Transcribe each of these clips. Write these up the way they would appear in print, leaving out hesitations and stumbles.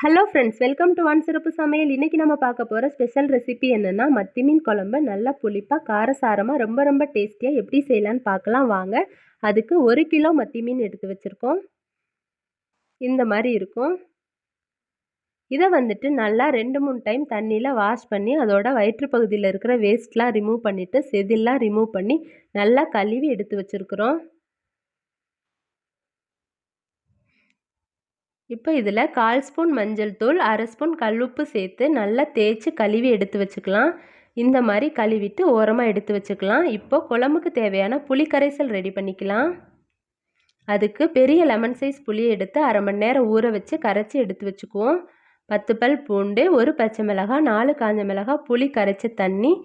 Hello friends, welcome to one சிறப்பு சமையல். இன்றைக்கி நம்ம பார்க்க போகிற ஸ்பெஷல் ரெசிபி என்னென்னா மத்தி மீன் குழம்பு. நல்லா புளிப்பாக காரசாரமாக ரொம்ப ரொம்ப டேஸ்டியாக எப்படி செய்யலான்னு பார்க்கலாம் வாங்க. அதுக்கு 1 கிலோ மத்தி மீன் எடுத்து வச்சுருக்கோம். இந்த மாதிரி இருக்கும். இதை வந்துட்டு நல்லா 2-3 டைம் தண்ணியில் வாஷ் பண்ணி அதோட வயிற்று பகுதியில் இருக்கிற வேஸ்ட்லாம் ரிமூவ் பண்ணிவிட்டு செதில்லாம் ரிமூவ் பண்ணி நல்லா கழுவி எடுத்து வச்சுருக்குறோம். இப்போ இதில் 1/4 ஸ்பூன் மஞ்சள் தூள், 1/2 ஸ்பூன் கல்லுப்பு சேர்த்து நல்லா தேய்ச்சி கழுவி எடுத்து வச்சுக்கலாம். இந்த மாதிரி கழுவிட்டு ஓரமாக எடுத்து வச்சுக்கலாம். இப்போ குழம்புக்கு தேவையான புளி கரைசல் ரெடி பண்ணிக்கலாம். அதுக்கு பெரிய லெமன் சைஸ் புளியை எடுத்து 1/2 மணி நேரம் ஊற வச்சு கரைச்சி எடுத்து வச்சுக்குவோம். 10 பல் பூண்டு, 1 பச்சை மிளகாய், 4 காஞ்ச மிளகாய், புளி கரைச்ச தண்ணி,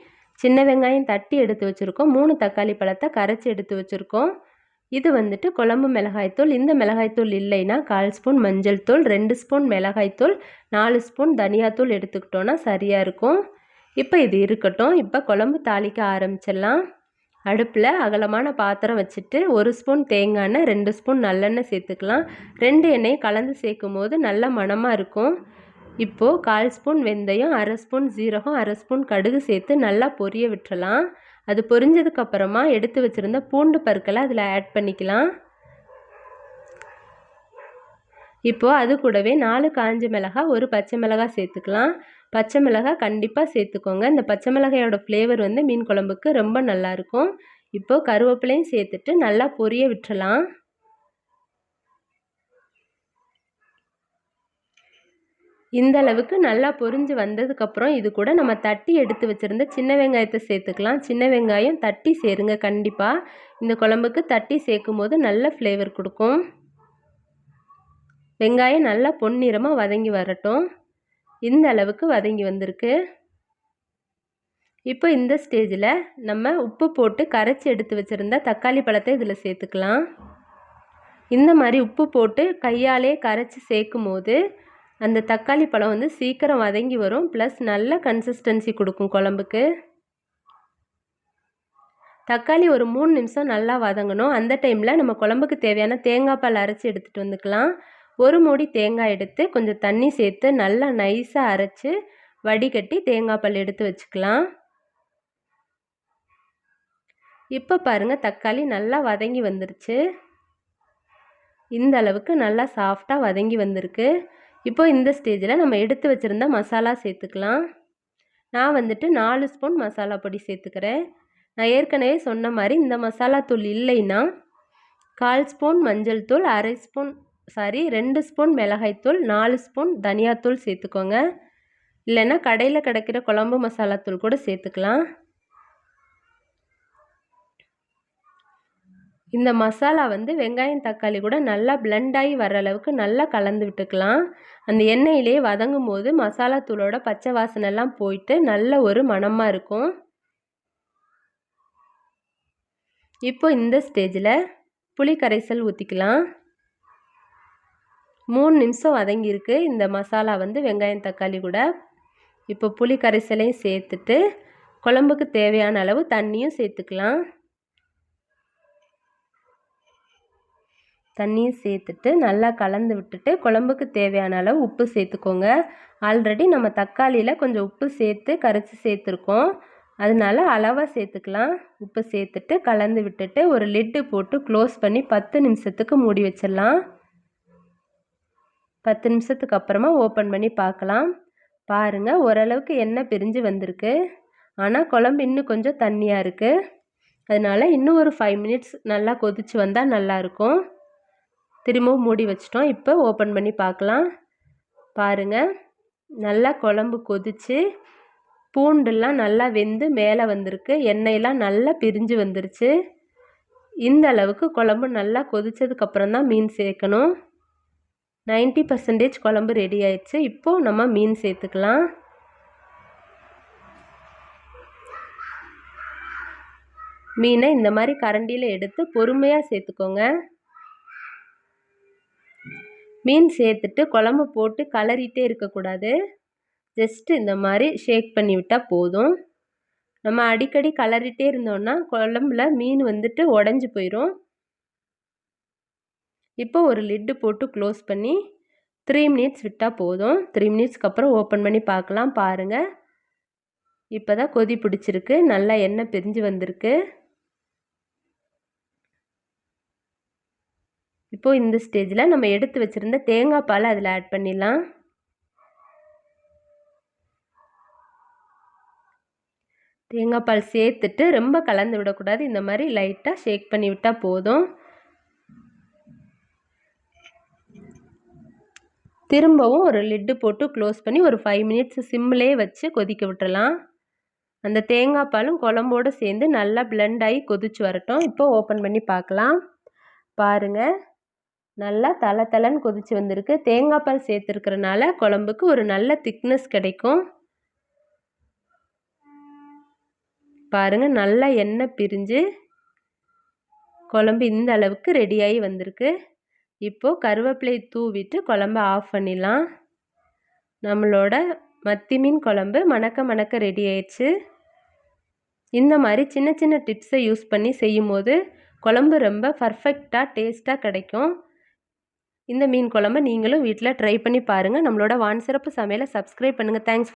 சின்ன வெங்காயம் தட்டி எடுத்து வச்சுருக்கோம். 3 தக்காளி பழத்தை கரைச்சி எடுத்து வச்சுருக்கோம். இது வந்துட்டு குழம்பு மிளகாய்த்தூள். இந்த மிளகாய்த்தூள் இல்லைன்னா 1/4 ஸ்பூன் மஞ்சள் தூள், 2 ஸ்பூன் மிளகாய்த்தூள், 4 ஸ்பூன் தனியாத்தூள் எடுத்துக்கிட்டோன்னா சரியாக இருக்கும். இப்போ இது இருக்கட்டும். இப்போ குழம்பு தாளிக்க ஆரம்பிச்சிடலாம். அடுப்பில் அகலமான பாத்திரம் வச்சுட்டு 1 ஸ்பூன் தேங்காய் எண்ணெய், 2 ஸ்பூன் நல்லெண்ணெய் சேர்த்துக்கலாம். 2 எண்ணெயும் கலந்து சேர்க்கும் போது நல்ல மணமாக இருக்கும். இப்போது 1/4 ஸ்பூன் வெந்தயம், 1/2 ஸ்பூன் ஜீரகம், 1/2 ஸ்பூன் கடுகு சேர்த்து நல்லா பொரிய விட்டுறலாம். அது பொரிஞ்சதுக்கப்புறமா எடுத்து வச்சுருந்த பூண்டு பற்களை அதில் ஆட் பண்ணிக்கலாம். இப்போது அது கூடவே 4 காஞ்ச மிளகாய், 1 பச்சை மிளகாய் சேர்த்துக்கலாம். பச்சை மிளகாய் கண்டிப்பாக சேர்த்துக்கோங்க. இந்த பச்சை மிளகாயோட ஃப்ளேவர் வந்து மீன் குழம்புக்கு ரொம்ப நல்லாயிருக்கும். இப்போது கருவேப்பிலையும் சேர்த்துட்டு நல்லா பொரிய விட்டுறலாம். இந்த அளவுக்கு நல்லா பொரிஞ்சு வந்ததுக்கப்புறம் இது கூட நம்ம தட்டி எடுத்து வச்சுருந்த சின்ன வெங்காயத்தை சேர்த்துக்கலாம். சின்ன வெங்காயம் தட்டி சேருங்க கண்டிப்பாக. இந்த குழம்புக்கு தட்டி சேர்க்கும் போது நல்ல ஃப்ளேவர் கொடுக்கும். வெங்காயம் நல்லா பொன்னிறமாக வதங்கி வரட்டும். இந்த அளவுக்கு வதங்கி வந்திருக்கு. இப்போ இந்த ஸ்டேஜில் நம்ம உப்பு போட்டு கரைச்சி எடுத்து வச்சுருந்த தக்காளி பழத்தை இதில் சேர்த்துக்கலாம். இந்த மாதிரி உப்பு போட்டு கையாலே கரைச்சி சேர்க்கும் போது அந்த தக்காளி பழம் வந்து சீக்கிரம் வதங்கி வரும். ப்ளஸ் நல்ல கன்சிஸ்டன்சி கொடுக்கும் குழம்புக்கு. தக்காளி ஒரு 3 நிமிஷம் நல்லா வதங்கணும். அந்த டைமில் நம்ம குழம்புக்கு தேவையான தேங்காய் பால் அரைச்சி எடுத்துகிட்டு வந்துக்கலாம். 1 மூடி தேங்காய் எடுத்து கொஞ்சம் தண்ணி சேர்த்து நல்லா நைஸாக அரைச்சி வடிகட்டி தேங்காய் பால் எடுத்து வச்சுக்கலாம். இப்போ பாருங்கள், தக்காளி நல்லா வதங்கி வந்துருச்சு. இந்த அளவுக்கு நல்லா சாஃப்டாக வதங்கி வந்திருக்கு. இப்போ இந்த ஸ்டேஜில் நம்ம எடுத்து வச்சுருந்த மசாலா சேர்த்துக்கலாம். நான் வந்துட்டு 4 ஸ்பூன் மசாலா பொடி சேர்த்துக்கிறேன். நான் ஏற்கனவே சொன்ன மாதிரி இந்த மசாலா தூள் இல்லைன்னா 1/4 ஸ்பூன் மஞ்சள் தூள், 2 ஸ்பூன் மிளகாய்த்தூள், 4 ஸ்பூன் தனியாத்தூள் சேர்த்துக்கோங்க. இல்லைன்னா கடையில் கிடைக்கிற குழம்பு மசாலா தூள் கூட சேர்த்துக்கலாம். இந்த மசாலா வந்து வெங்காயம் தக்காளி கூட நல்லா பிளெண்ட் ஆகி வர அளவுக்கு நல்லா கலந்து விட்டுக்கலாம். அந்த எண்ணெயிலே வதங்கும் போது மசாலா தூளோட பச்சை வாசனைலாம் போயிட்டு நல்ல ஒரு மணமாக இருக்கும். இப்போ இந்த ஸ்டேஜில் புளி கரைசல் ஊற்றிக்கலாம். 3 நிமிஷம் வதங்கியிருக்கு இந்த மசாலா வந்து வெங்காயம் தக்காளி கூட. இப்போ புளி கரைசலையும் சேர்த்துட்டு குழம்புக்கு தேவையான அளவு தண்ணியும் சேர்த்துக்கலாம். தண்ணியும் சேர்த்துட்டு நல்லா கலந்து விட்டுட்டு குழம்புக்கு தேவையான அளவு உப்பு சேர்த்துக்கோங்க. ஆல்ரெடி நம்ம தக்காளியில் கொஞ்சம் உப்பு சேர்த்து கரைச்சி சேர்த்துருக்கோம். அதனால அளவாக சேர்த்துக்கலாம். உப்பு சேர்த்துட்டு கலந்து விட்டுட்டு ஒரு லிட்டு போட்டு க்ளோஸ் பண்ணி 10 நிமிஷத்துக்கு மூடி வச்சிடலாம். 10 நிமிஷத்துக்கு அப்புறமா ஓப்பன் பண்ணி பார்க்கலாம். பாருங்கள், ஓரளவுக்கு எண்ணெய் பிரிஞ்சு வந்திருக்கு. ஆனால் குழம்பு இன்னும் கொஞ்சம் தண்ணியாக இருக்குது. அதனால் இன்னும் ஒரு 5 மினிட்ஸ் நல்லா கொதித்து வந்தால் நல்லாயிருக்கும். திரும்பவும் மூடி வச்சிட்டோம். இப்போ ஓப்பன் பண்ணி பார்க்கலாம். பாருங்கள், நல்லா குழம்பு கொதித்து பூண்டெல்லாம் நல்லா வெந்து மேலே வந்திருக்கு. எண்ணெயெல்லாம் நல்லா பிரிஞ்சு வந்துருச்சு. இந்த அளவுக்கு குழம்பு நல்லா கொதித்ததுக்கப்புறம் தான் மீன் சேர்க்கணும். 90% குழம்பு ரெடி ஆயிடுச்சு. இப்போது நம்ம மீன் சேர்த்துக்கலாம். மீனை இந்த மாதிரி கரண்டியில் எடுத்து பொறுமையாக சேர்த்துக்கோங்க. மீன் சேர்த்துட்டு குழம்பு போட்டு கலரிட்டே இருக்கக்கூடாது. ஜஸ்ட்டு இந்த மாதிரி ஷேக் பண்ணி விட்டால் போதும். நம்ம அடிக்கடி கலரிட்டே இருந்தோம்னா குழம்புல மீன் வந்துட்டு உடஞ்சி போயிடும். இப்போ ஒரு லிட்டு போட்டு க்ளோஸ் பண்ணி 3 மினிட்ஸ் விட்டால் போதும். 3 மினிட்ஸ்க்கு அப்புறம் ஓப்பன் பண்ணி பார்க்கலாம். பாருங்கள், இப்போ தான் கொதி பிடிச்சிருக்கு, நல்லா எண்ணெய் பிரிஞ்சு வந்திருக்கு. இப்போது இந்த ஸ்டேஜில் நம்ம எடுத்து வச்சுருந்த தேங்காய் பாலை அதில் ஆட் பண்ணிடலாம். தேங்காய் பால் சேர்த்துட்டு ரொம்ப கலந்து விடக்கூடாது. இந்த மாதிரி லைட்டாக ஷேக் பண்ணி விட்டால் போதும். திரும்பவும் ஒரு லிட்டு போட்டு க்ளோஸ் பண்ணி ஒரு 5 மினிட்ஸ் சிம்மிலே வச்சு கொதிக்க விட்டுறலாம். அந்த தேங்காய் பாலும் குழம்போடு சேர்ந்து நல்லா பிளெண்ட் ஆகி கொதிச்சு வரட்டும். இப்போ ஓப்பன் பண்ணி பார்க்கலாம். பாருங்கள், நல்லா தளன்னு கொதிச்சு வந்திருக்கு. தேங்காய் பால் சேர்த்துருக்கிறனால குழம்புக்கு ஒரு நல்ல திக்னஸ் கிடைக்கும். பாருங்கள், நல்லா எண்ணெய் பிரிஞ்சு குழம்பு இந்த அளவுக்கு ரெடியாகி வந்திருக்கு. இப்போது கருவேப்பிலை தூவிட்டு குழம்பு ஆஃப் பண்ணிடலாம். நம்மளோட மத்தி மீன் குழம்பு மணக்க ரெடி ஆயிடுச்சு. இந்த மாதிரி சின்ன சின்ன டிப்ஸை யூஸ் பண்ணி செய்யும்போது குழம்பு ரொம்ப பர்ஃபெக்டாக டேஸ்ட்டாக கிடைக்கும். இந்த மீன் குழம்பு நீங்களும் வீட்டில் ட்ரை பண்ணி பாருங்கள். நம்மளோட வான் சிறப்பு சமையலை சப்ஸ்கிரைப் பண்ணுங்கள். தேங்க்ஸ்.